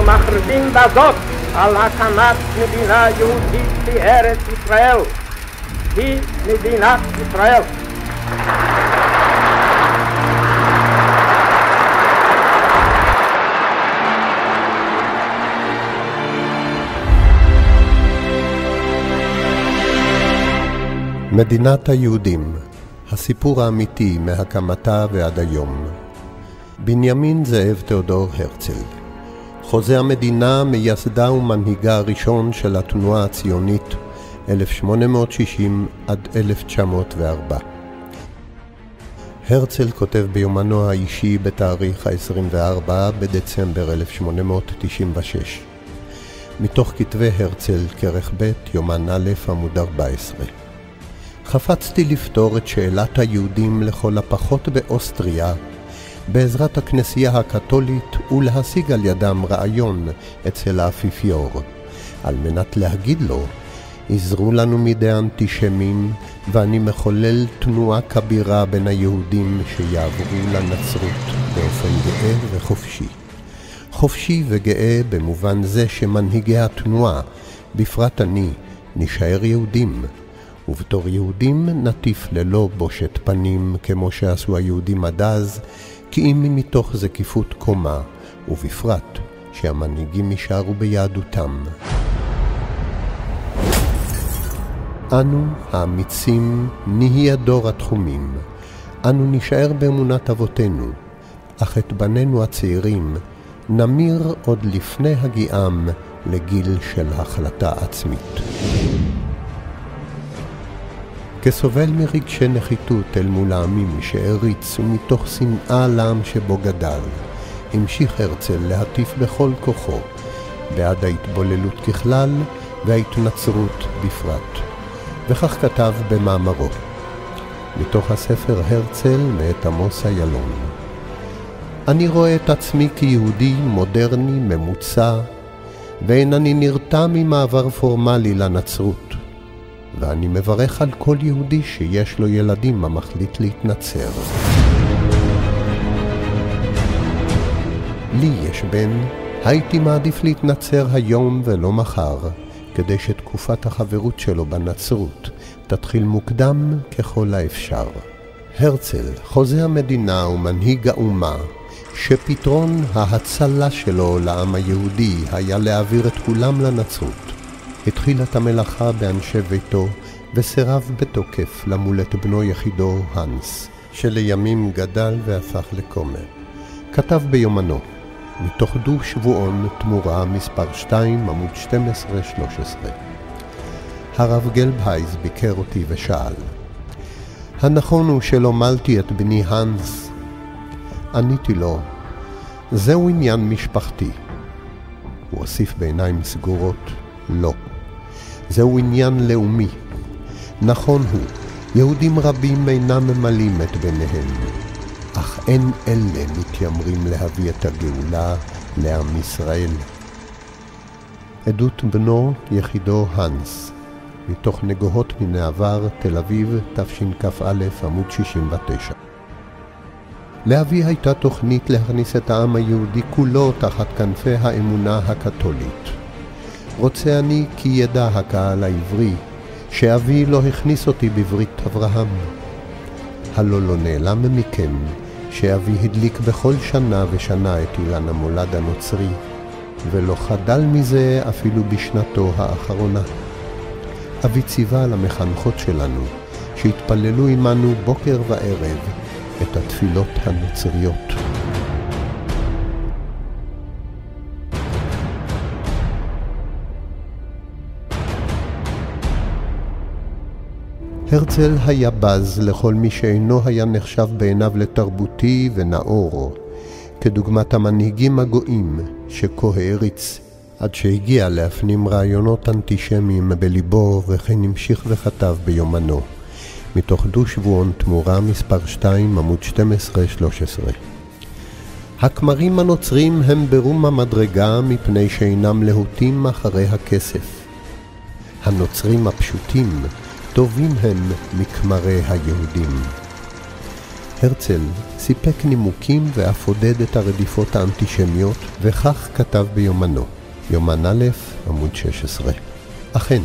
מכריזים בזאת על הקמת מדינה יהודית בארץ ישראל. היא מדינת ישראל. מדינת היהודים, הסיפור האמיתי מהקמתה ועד היום. בנימין זאב תיאודור הרצל, חוזה המדינה, מייסדה ומנהיגה הראשון של התנועה הציונית 1860 עד 1904. הרצל כותב ביומנו האישי בתאריך ה-24 בדצמבר 1896. מתוך כתבי הרצל, כרך ב', יומן א', עמוד 14. חפצתי לפתור את שאלת היהודים לכל הפחות באוסטריה, בעזרת הכנסייה הקתולית, ולהשיג על ידם רעיון אצל האפיפיור, על מנת להגיד לו, עזרו לנו מידי אנטישמים, ואני מחולל תנועה כבירה בין היהודים שיעברו לנצרות באופן גאה וחופשי. חופשי וגאה במובן זה שמנהיגי התנועה, בפרט אני, נשאר יהודים, ובתור יהודים נטיף ללא בושת פנים כמו שעשו היהודים עד אז, כי אם מתוך זקיפות קומה, ובפרט שהמנהיגים יישארו ביהדותם. אנו האמיצים נהיה דור התחומים, אנו נשאר באמונת אבותינו, אך את בנינו הצעירים נמיר עוד לפני הגיעם לגיל של החלטה עצמית. כסובל מרגשי נחיתות אל מול העמים שהריץ ומתוך שנאה לעם שבו גדל, המשיך הרצל להטיף בכל כוחו בעד ההתבוללות ככלל וההתנצרות בפרט. וכך כתב במאמרו, מתוך הספר הרצל מאת עמוס איילון: אני רואה את עצמי כיהודי מודרני ממוצע, ואינני נרתע ממעבר פורמלי לנצרות. ואני מברך על כל יהודי שיש לו ילדים המחליט להתנצר. לי יש בן, הייתי מעדיף להתנצר היום ולא מחר, כדי שתקופת החברות שלו בנצרות תתחיל מוקדם ככל האפשר. הרצל, חוזה המדינה ומנהיג האומה, שפתרון ההצלה שלו לעם היהודי היה להעביר את כולם לנצרות, התחיל את המלאכה באנשי ביתו וסירב בתוקף למול את בנו יחידו הנס, שלימים גדל והפך לכומר. כתב ביומנו, מתוך דו שבועון תמורה מספר 2 עמוד 12-13. הרב גלבהייס ביקר אותי ושאל, הנכון הוא שלא מלתי את בני הנס? עניתי לו, זהו עניין משפחתי. הוא הוסיף בעיניים סגורות, לא. זהו עניין לאומי. נכון הוא, יהודים רבים אינם ממלאים את בניהם, אך אין אלה מתיימרים להביא את הגאולה לעם ישראל. עדות בנו יחידו הנס, מתוך נגוהות מן העבר, תל אביב, תשכ"א, עמוד 69. לאבי הייתה תוכנית להכניס את העם היהודי כולו תחת כנפי האמונה הקתולית. רוצה אני כי ידע הקהל העברי שאבי לא הכניס אותי בברית אברהם. הלא לא נעלם מכם שאבי הדליק בכל שנה ושנה את אילן המולד הנוצרי, ולא חדל מזה אפילו בשנתו האחרונה. אבי ציווה למחנכות שלנו שהתפללו עמנו בוקר וערב את התפילות הנוצריות. הרצל היה בז לכל מי שאינו היה נחשב בעיניו לתרבותי ונאור, כדוגמת המנהיגים הגויים שכה העריץ, עד שהגיע להפנים רעיונות אנטישמיים בליבו, וכן המשיך וכתב ביומנו, מתוך דו שבועון תמורה מספר 2 עמוד 12-13. הכמרים הנוצרים הם ברום המדרגה מפני שאינם להוטים אחרי הכסף. הנוצרים הפשוטים טובים הם מכמרי היהודים. הרצל סיפק נימוקים ואף עודד את הרדיפות האנטישמיות, וכך כתב ביומנו, יומן א', עמוד 16. אכן,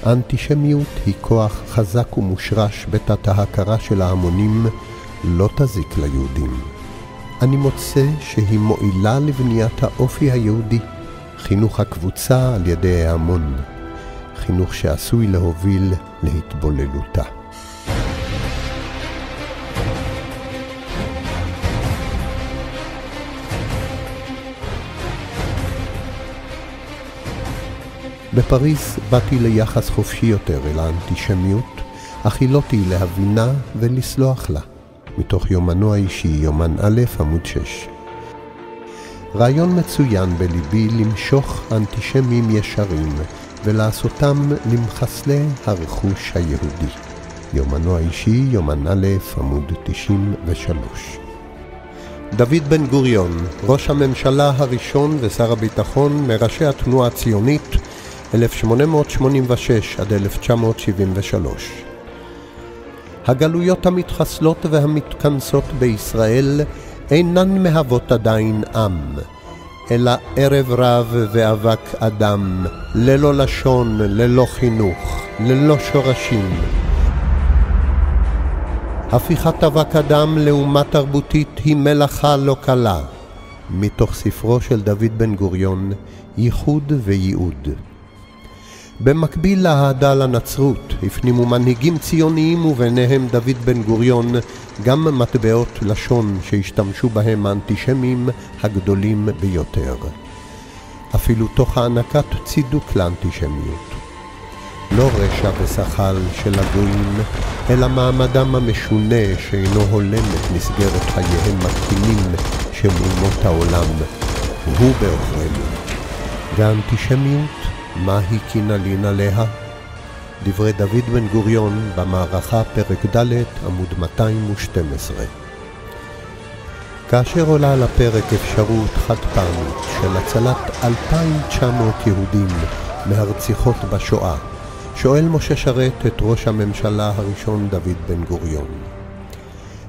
האנטישמיות היא כוח חזק ומושרש בתת ההכרה של ההמונים, לא תזיק ליהודים. אני מוצא שהיא מועילה לבניית האופי היהודי, חינוך הקבוצה על ידי ההמון, חינוך שעשוי להוביל להתבוללותה. בפריז באתי ליחס חופשי יותר אל האנטישמיות, אך הילותי להבינה ולסלוח לה, מתוך יומנו האישי, יומן א', עמוד 6. רעיון מצוין בליבי למשוך אנטישמים ישרים ולעשותם למחסלי הרכוש היהודי. יומנו האישי, יומן א', עמוד 93. דוד בן גוריון, ראש הממשלה הראשון ושר הביטחון מראשי התנועה הציונית 1886 עד 1973. הגלויות המתחסלות והמתכנסות בישראל אינן מהוות עדיין עם, אלא ערב רב ואבק אדם, ללא לשון, ללא חינוך, ללא שורשים. הפיכת אבק אדם לאומה תרבותית היא מלאכה לא קלה, מתוך ספרו של דוד בן גוריון, ייחוד וייעוד. במקביל להעדה לנצרות, הפנימו מנהיגים ציוניים וביניהם דוד בן גוריון גם מטבעות לשון שהשתמשו בהם האנטישמים הגדולים ביותר. אפילו תוך הענקת צידוק לאנטישמיות. לא רשע ושחל של הגויים, אלא מעמדם המשונה שאינו הולם את מסגרת חייהם התקינים של אומות העולם, הוא בעוכרנו. והאנטישמיות, מה היא כנלין עליה? דברי דוד בן גוריון במערכה פרק ד' עמוד 212. כאשר עולה על הפרק אפשרות חד פעמית של הצלת 2,900 יהודים מהרציחות בשואה, שואל משה שרת את ראש הממשלה הראשון דוד בן גוריון,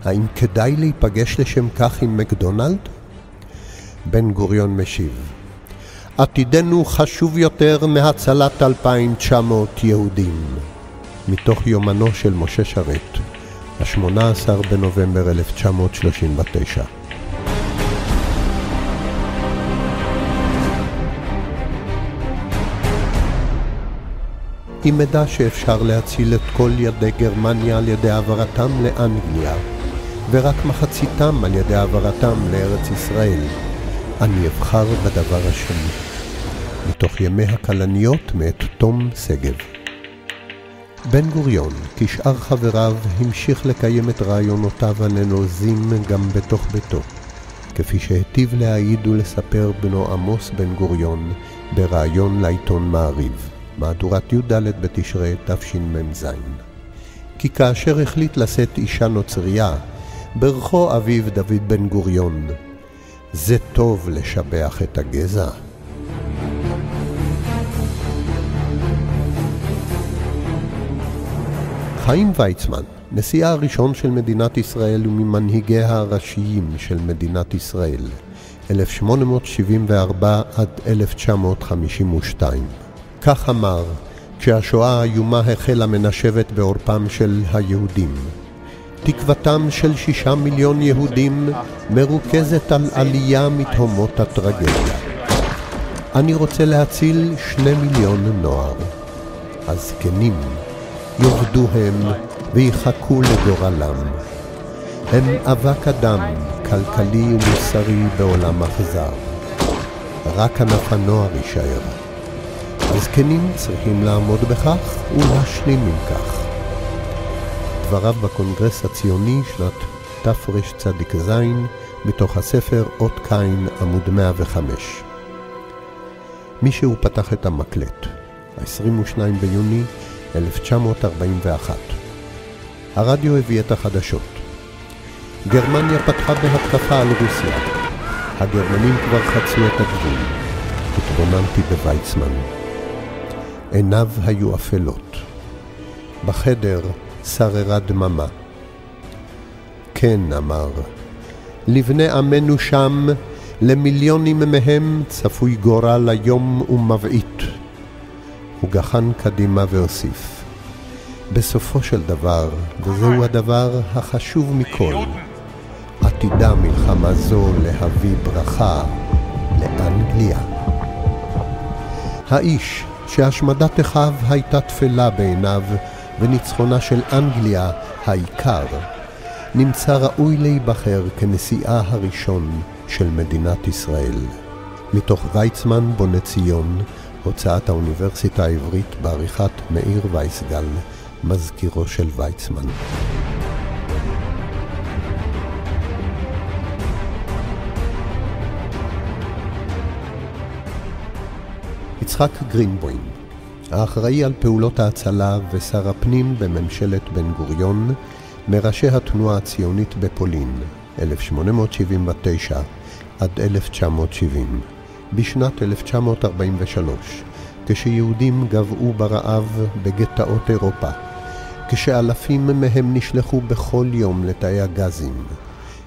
האם כדאי להיפגש לשם כך עם מקדונלד? בן גוריון משיב, עתידנו חשוב יותר מהצלת 2,900 יהודים. מתוך יומנו של משה שרת, ה-18 בנובמבר 1939. אם מדע שאפשר להציל את כל ילדי גרמניה על ידי העברתם לאנגליה, ורק מחציתם על ידי העברתם לארץ ישראל, אני אבחר בדבר השני. מתוך ימי הכלניות מאת תום שגב. בן גוריון, כשאר חבריו, המשיך לקיים את רעיונותיו הננוזים גם בתוך ביתו, כפי שהיטיב להעיד ולספר בנו עמוס בן גוריון ברעיון לעיתון מעריב, מהדורת י"ד בתשרי תשמ"ז. כי כאשר החליט לשאת אישה נוצריה, ברכו אביו דוד בן גוריון, זה טוב לשבח את הגזע. חיים ויצמן, נשיאה הראשון של מדינת ישראל וממנהיגיה הראשיים של מדינת ישראל, 1874 עד 1952. כך אמר, כשהשואה האיומה החלה מנשבת בעורפם של היהודים. תקוותם של 6 מיליון יהודים מרוכזת על עלייה מתהומות הטרגדיה. אני רוצה להציל 2 מיליון נוער. הזקנים יאבדו הם ויחכו לגורלם. הם אבק אדם, כלכלי ומוסרי בעולם אכזר. רק ענף הנוער יישאר. הזקנים צריכים לעמוד בכך ולהשלים עם כך. דבריו בקונגרס הציוני שנת תרצ"ז מתוך הספר אות קין עמוד 105. מישהו פתח את המקלט, 22 ביוני 1941. הרדיו הביא את החדשות. גרמניה פתחה בהתקפה על רוסיה. הגרמנים כבר חצו את הגבול. התבוננתי בוויצמן. עיניו היו אפלות. בחדר שררה דממה. כן, אמר, לבני עמנו שם, למיליונים מהם צפוי גורל היום ומבעית. הוא גחן קדימה והוסיף, בסופו של דבר, וזהו הדבר החשוב מכל, עתידה מלחמה זו להביא ברכה לאנגליה. האיש שהשמדת אחיו הייתה תפלה בעיניו וניצחונה של אנגליה העיקר, נמצא ראוי להיבחר כנשיאה הראשון של מדינת ישראל. מתוך ויצמן בונה ציון, הוצאת האוניברסיטה העברית בעריכת מאיר וייסגל, מזכירו של ויצמן. יצחק גרינבוים, האחראי על פעולות ההצלה ושר הפנים בממשלת בן גוריון, מראשי התנועה הציונית בפולין, 1879 עד 1970. בשנת 1943, כשיהודים גבעו ברעב בגטאות אירופה, כשאלפים מהם נשלחו בכל יום לתאי הגזים,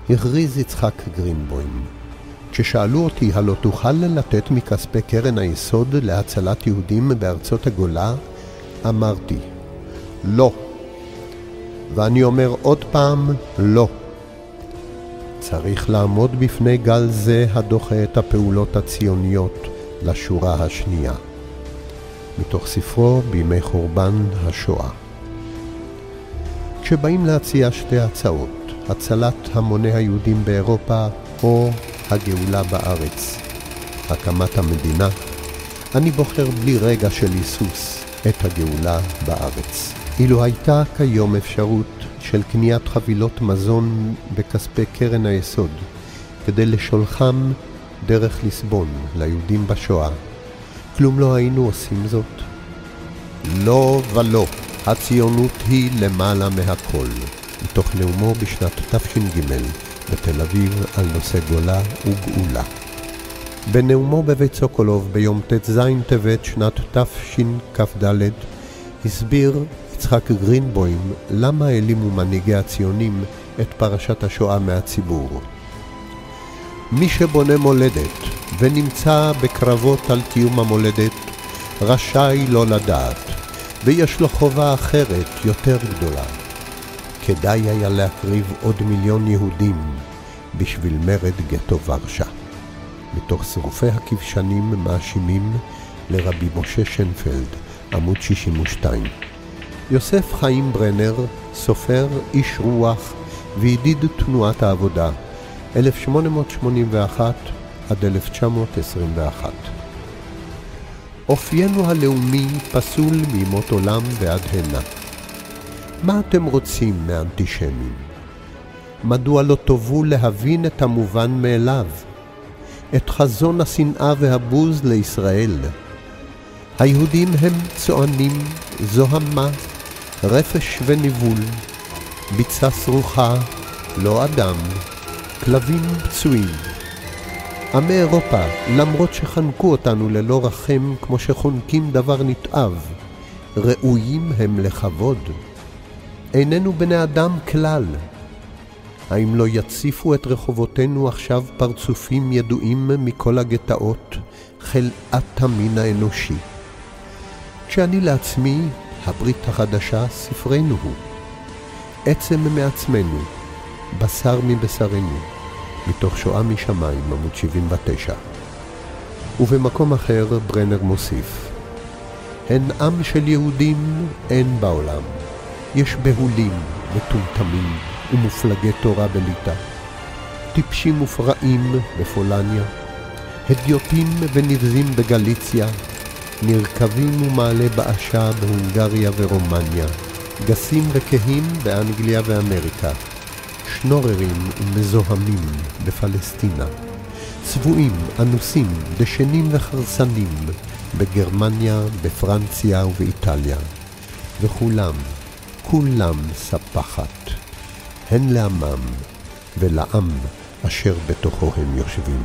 הכריז יצחק גרינבוים, כששאלו אותי הלא תוכל לתת מכספי קרן היסוד להצלת יהודים בארצות הגולה, אמרתי, לא. ואני אומר עוד פעם, לא. צריך לעמוד בפני גל זה הדוחה את הפעולות הציוניות לשורה השנייה. מתוך ספרו בימי חורבן השואה. כשבאים להציע שתי הצעות, הצלת המוני היהודים באירופה או הגאולה בארץ, הקמת המדינה, אני בוחר בלי רגע של היסוס את הגאולה בארץ. אילו הייתה כיום אפשרות של קניית חבילות מזון בכספי קרן היסוד כדי לשולחם דרך ליסבון ליהודים בשואה, כלום לא היינו עושים זאת? לא ולא, הציונות היא למעלה מהכל. מתוך נאומו בשנת תש"ג בתל אביב על נושא גולה וגאולה. בנאומו בבית סוקולוב ביום ט"ז טבת שנת תשכ"ד הסביר יצחק גרינבוים למה העלימו מנהיגי הציונים את פרשת השואה מהציבור. מי שבונה מולדת ונמצא בקרבות על קיום המולדת רשאי לא לדעת, ויש לו חובה אחרת יותר גדולה. כדאי היה להקריב עוד 1,000,000 יהודים בשביל מרד גטו ורשה. מתוך שרופי הכבשנים מאשימים לרבי משה שנפלד, עמוד 62. יוסף חיים ברנר, סופר, איש רוח וידיד תנועת העבודה, 1881 עד 1921. אופיינו הלאומי פסול מימות עולם ועד הנה. מה אתם רוצים מאנטישמים? מדוע לא תובו להבין את המובן מאליו? את חזון השנאה והבוז לישראל. היהודים הם צוענים, זוהמה, רפש וניבול, ביצה סרוחה, לא אדם, כלבים פצועים. עמי אירופה, למרות שחנקו אותנו ללא רחם כמו שחונקים דבר נתעב, ראויים הם לכבוד. איננו בני אדם כלל. האם לא יציפו את רחובותינו עכשיו פרצופים ידועים מכל הגטאות, חלאת המין האנושי? כשאני לעצמי, הברית החדשה ספרנו הוא. עצם מעצמנו, בשר מבשרנו, מתוך שואה משמיים, עמוד 79. ובמקום אחר ברנר מוסיף, הן עם של יהודים אין בעולם. יש בהולים, מטומטמים ומופלגי תורה בליטא, טיפשים ופרעים בפולניה, הדיוטים ונבזים בגליציה, נרכבים ומעלה באשה בהונגריה ורומניה, גסים וכהים באנגליה ואמריקה, שנוררים ומזוהמים בפלסטינה, צבועים, אנוסים, דשנים וחרסנים בגרמניה, בפרנציה ובאיטליה, וכולם, כולם ספחת, הן לעמם ולעם אשר בתוכו הם יושבים.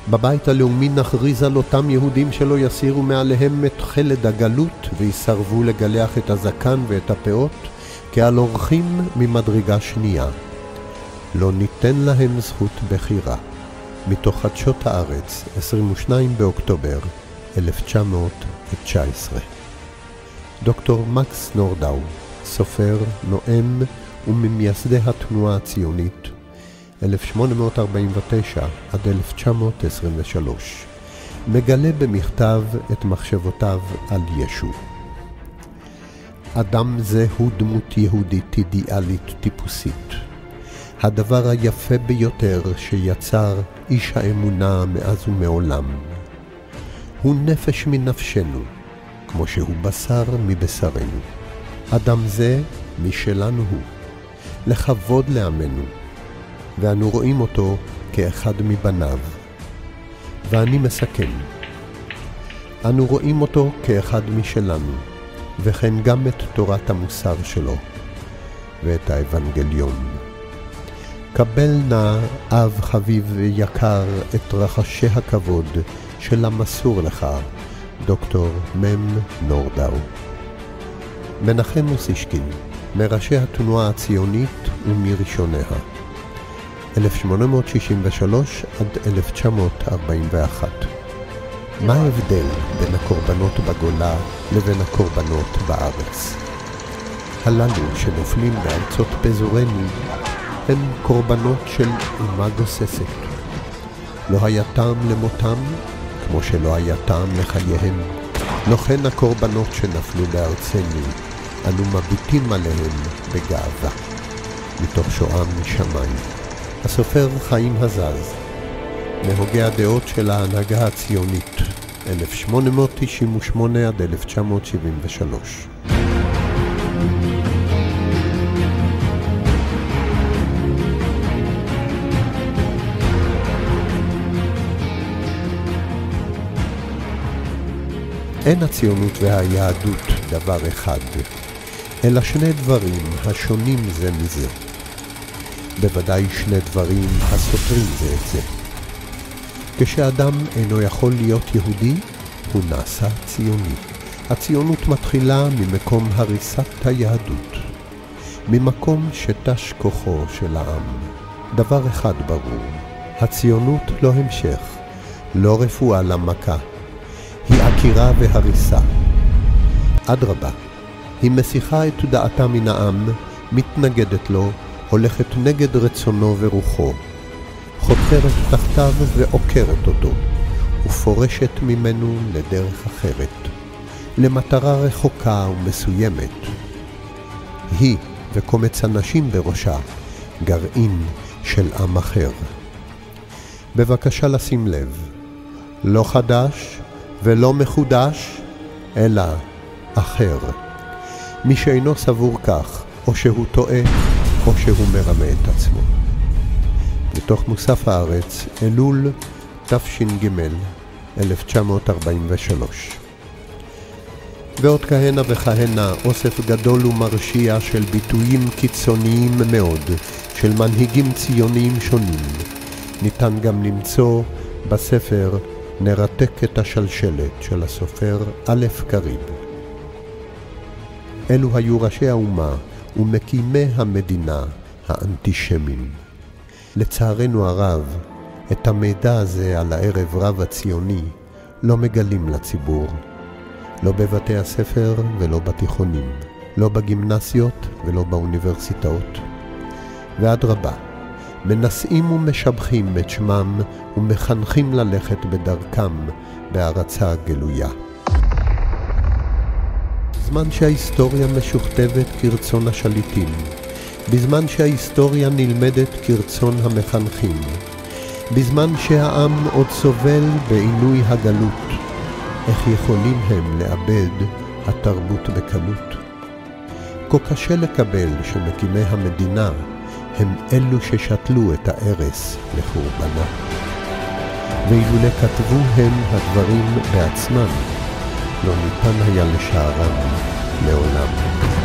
בבית הלאומי נכריז על אותם יהודים שלא יסירו מעליהם את חלד הגלות ויסרבו לגלח את הזקן ואת הפאות כעל אורחים ממדרגה שנייה. לא ניתן להם זכות בחירה. מתוך חדשות הארץ, 22 באוקטובר 1919. דוקטור מקס נורדאו, סופר, נואם וממייסדי התנועה הציונית, 1849 עד 1923, מגלה במכתב את מחשבותיו על ישו. אדם זה הוא דמות יהודית אידיאלית טיפוסית. הדבר היפה ביותר שיצר איש האמונה מאז ומעולם. הוא נפש מנפשנו, כמו שהוא בשר מבשרנו. אדם זה משלנו הוא, לכבוד לעמנו, ואנו רואים אותו כאחד מבניו. ואני מסכם, אנו רואים אותו כאחד משלנו, וכן גם את תורת המוסר שלו, ואת האבנגליון. קבל נא, אב חביב ויקר, את רחשי הכבוד של המסור לך, דוקטור מם נורדאו. מנחם אוסישקין, מראשי התנועה הציונית ומראשוניה, 1863 עד 1941. מה ההבדל בין הקורבנות בגולה לבין הקורבנות בארץ? הללו שנופלים בארצות פזורנו הם קורבנות של אומה גוססת. לא היה טעם למותם, כמו שלא היה טעם לחייהם. לא כן הקורבנות שנפלו בארצנו, אנו מביטים עליהם בגאווה. מתוך שואה משמיים. הסופר חיים הזז, מהוגי הדעות של ההנהגה הציונית, 1898 עד 1973. אין הציונות והיהדות דבר אחד, אלא שני דברים השונים זה מזה. בוודאי שני דברים הסותרים זה את זה. כשאדם אינו יכול להיות יהודי, הוא נעשה ציוני. הציונות מתחילה ממקום הריסת היהדות, ממקום שתש כוחו של העם. דבר אחד ברור, הציונות לא המשך, לא רפואה למכה, היא עקירה והריסה. אדרבה, היא מסיחה את דעתה מן העם, מתנגדת לו, הולכת נגד רצונו ורוחו, חותרת תחתיו ועוקרת אותו, ופורשת ממנו לדרך אחרת, למטרה רחוקה ומסוימת. היא וקומץ אנשים בראשה, גרעין של עם אחר. בבקשה לשים לב, לא חדש ולא מחודש, אלא אחר. מי שאינו סבור כך, או שהוא טועה, או שהוא מרמה את עצמו. מתוך מוסף הארץ, אלול תש"ג, 1943. ועוד כהנה וכהנה, אוסף גדול ומרשיע של ביטויים קיצוניים מאוד, של מנהיגים ציוניים שונים. ניתן גם למצוא בספר נרתק את השלשלת של הסופר א' קריב. אלו היו ראשי האומה ומקימי המדינה האנטישמים. לצערנו הרב, את המידע הזה על הערב רב הציוני לא מגלים לציבור, לא בבתי הספר ולא בתיכונים, לא בגימנסיות ולא באוניברסיטאות. ואדרבה, מנשאים ומשבחים את שמם ומחנכים ללכת בדרכם בהרצה גלויה. בזמן שההיסטוריה משוכתבת כרצון השליטים, בזמן שההיסטוריה נלמדת כרצון המחנכים, בזמן שהעם עוד סובל בעינוי הגלות, איך יכולים הם לאבד התרבות בקלות? כה קשה לקבל שמקימי המדינה הם אלו ששתלו את הארץ לחורבנה. ואילולא כתבו הם הדברים בעצמם, לא ניתן היה לשערם לעולם.